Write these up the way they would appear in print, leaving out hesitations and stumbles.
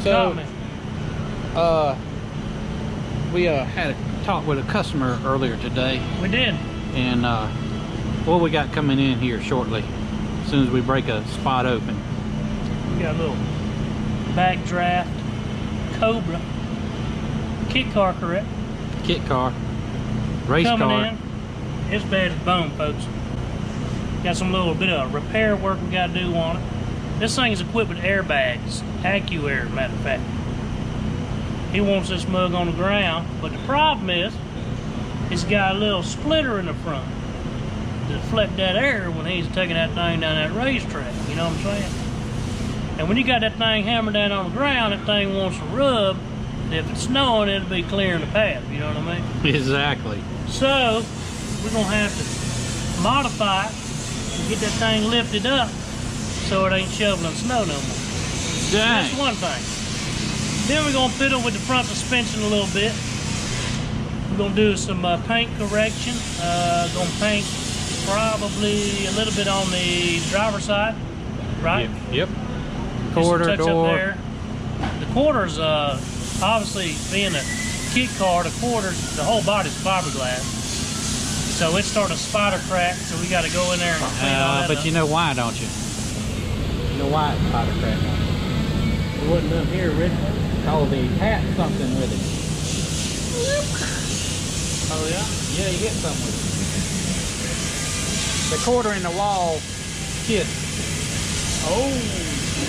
So, me. we had a talk with a customer earlier today, We did. and what we got coming in here shortly, as soon as we break a spot open. We got a little Backdraft Cobra kit car, correct? Kit car, race Coming car. in. It's bad as bone, folks. Got some little bit of repair work we got to do on it. This thing is equipped with airbags, AccuAir, matter of fact. He wants this mug on the ground, but the problem is, it's got a little splitter in the front to deflect that air when he's taking that thing down that racetrack. You know what I'm saying? And when you got that thing hammered down on the ground, that thing wants to rub. And if it's snowing, it'll be clearing the path. You know what I mean? Exactly. So we're gonna have to modify it and get that thing lifted up so it ain't shoveling snow no more. Dang. That's one thing. Then we're gonna fiddle with the front suspension a little bit. We're gonna do some paint correction. Gonna paint probably a little bit on the driver's side, right? Yep. Do some Quarter touch up door. there. The quarters, obviously being a kit car, the quarters, the whole body's fiberglass. So it's starting to spider crack, so we got to go in there and clean all that But up. you know why, don't you? You know why it's spider crack? It wasn't up here, Rick. Oh, they had something with it. Oh yeah? Yeah, you hit something with it. The quarter in the wall hit. Oh,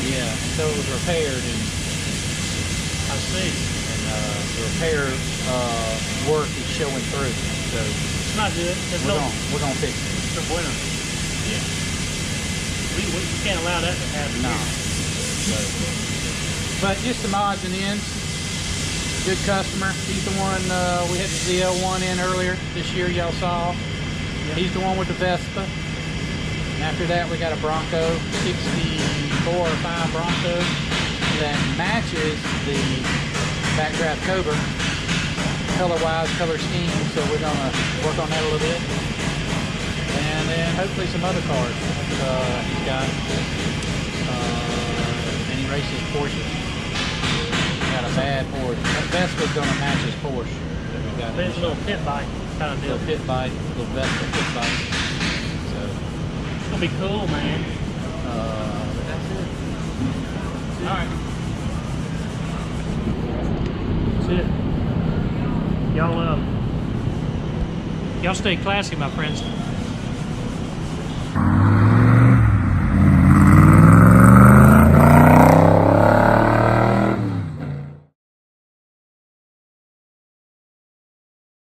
Yeah, so it was repaired, and I see. the repair work is showing through. So It's not good. we're gonna fix it. It's a winner. Yeah. We can't allow that to happen. No. So, but just some odds and ends. Good customer. He's the one we had the ZL1 in earlier this year. Y'all saw. Yep. He's the one with the Vespa. And after that, we got a Bronco, 64 or 5 Bronco that matches the Backdraft Cobra, color-wise, color scheme. So we're gonna work on that a little bit, and then hopefully some other cars he's got. And he races Porsche. Got a bad Porsche. That Vespa's gonna match his Porsche that we got. It's a little pit bike kind of deal. Little pit bike, little Vespa pit bike. So It's gonna be cool, man. but that's it. All right. That's it. Y'all stay classy, my friends.